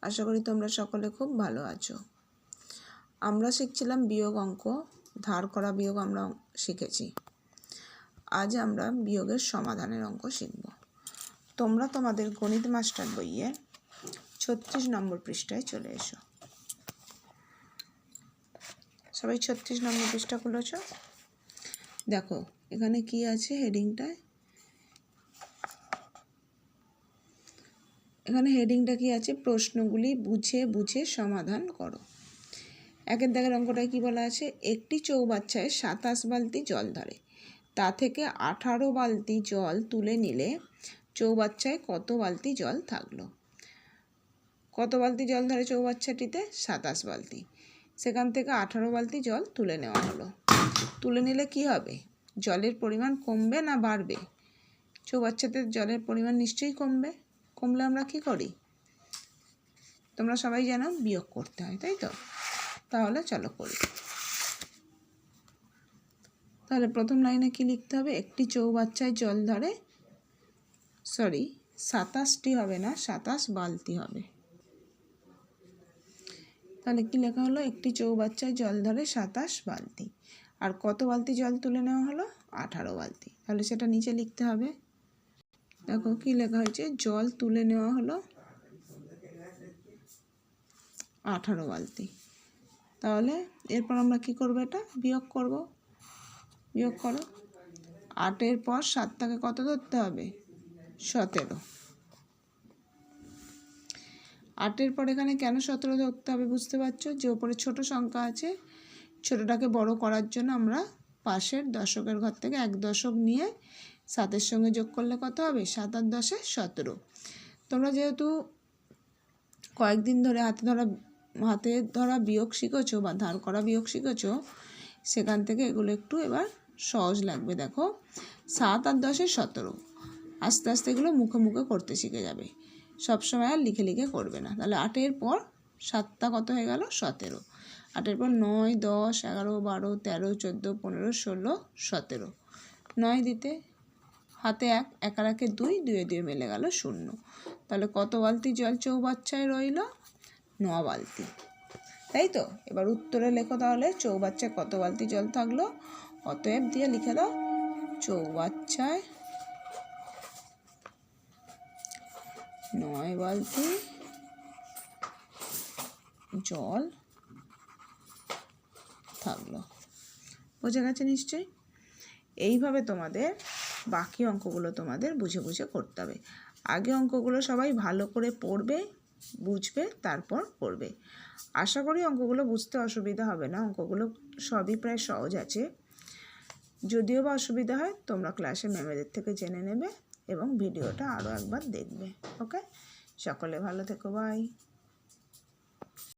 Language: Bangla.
আশা করি তোমরা সকলে খুব ভালো আছো। আমরা শিখছিলাম বিয়োগ অঙ্ক, ধার করা বিয়োগ আমরা শিখেছি। আজ আমরা বিয়োগের সমাধানের অঙ্ক শিখব। তোমরা তোমাদের গণিত মাস্টার বইয়ে 36 নম্বর পৃষ্ঠায় চলে এসো। সবাই 36 নম্বর পৃষ্ঠা খুলেছ। দেখো এখানে কি আছে হেডিংটায়, এখানে হেডিংটা কি আছে, প্রশ্নগুলি বুঝে বুঝে সমাধান করো। একের দাগের অঙ্কটায় কি বলা আছে, একটি চৌবাচ্চায় 27 বালতি জল ধরে, তা থেকে 18 বালতি জল তুলে নিলে চৌবাচ্চায় কত বালতি জল থাকলো। কত বালতি জল ধরে চৌবাচ্চাটিতে? 27 বালতি। সেখান থেকে 18 বালতি জল তুলে নেওয়া হলো। তুলে নিলে কি হবে, জলের পরিমাণ কমবে না বাড়বে? চৌবাচ্চাতে জলের পরিমাণ নিশ্চয়ই কমবে। কমলে আমরা কি করি, তোমরা সবাই জানো বিয়োগ করতে হয়, তাই তো? তাহলে চলো করি। তাহলে প্রথম লাইনে কি লিখতে হবে, একটি চৌবাচ্চায় জল ধরে, 27টি হবে না, 27 বালতি হবে। তাহলে কি লেখা হলো, একটি চৌবাচ্চায় জল ধরে 27 বালতি। আর কত বালতি জল তুলে নেওয়া হলো? 18 বালতি। তাহলে সেটা নিচে লিখতে হবে। দেখো কি লেখা হয়েছে, জল তুলে নেওয়া হলো 18 বালতি। তাহলে এরপর আমরা কি করব, এটা বিয়োগ করব। বিয়োগ করো। 8-এর পর 7টাকে কত ধরতে হবে? 17। 8-এর পর এখানে কেন 17 ধরতে হবে বুঝতে পারছো, যে ওপরে ছোট সংখ্যা আছে, ছোটটাকে বড় করার জন্য আমরা পাশের দশকের ঘর থেকে 1 দশক নিয়ে 7-এর সঙ্গে যোগ করলে কত হবে? 7 আর 10-এ 17। তোমরা যেহেতু কয়েকদিন ধরে হাতে ধরা বিয়োগ শিখেছো বা ধার করা বিয়োগ শিখেছো, সেখান থেকে এগুলো একটু এবার সহজ লাগবে। দেখো 7 আর 10-এ 17, আস্তে আস্তে এগুলো মুখে মুখে করতে শিখে যাবে, সবসময় আর লিখে লিখে করবে না। তাহলে 8-এর পর 7টা কত হয়ে গেল? 17। 8-এর পর 9, 10, 11, 12, 13, 14, 15, 16, 17। 9 দিতে হাতে 1, 1 আর 1-এ 2, 2-এ 2 মিলে গেল 0। তাহলে কত বালতি জল চৌবাচ্চায় রইল? 9 বালতি, তাই তো? এবার উত্তরে লেখো তাহলে চৌবাচ্চায় কত বালতি জল থাকলো। অতএব দিয়ে লিখে দাও, চৌবাচ্চায় 9 বালতি জল থাকলো। বোঝা গেছে নিশ্চয়ই? এইভাবে তোমাদের বাকি অঙ্কগুলো তোমাদের বুঝে বুঝে করতে হবে। আগে অঙ্কগুলো সবাই ভালো করে পড়বে, বুঝবে, তারপর করবে। আশা করি অঙ্কগুলো বুঝতে অসুবিধা হবে না, অঙ্কগুলো সবই প্রায় সহজ আছে। যদিও বা অসুবিধা হয় তোমরা ক্লাসে ম্যামেদের থেকে জেনে নেবে এবং ভিডিওটা আরও একবার দেখবে। ওকে, সকলে ভালো থেকো, বাই।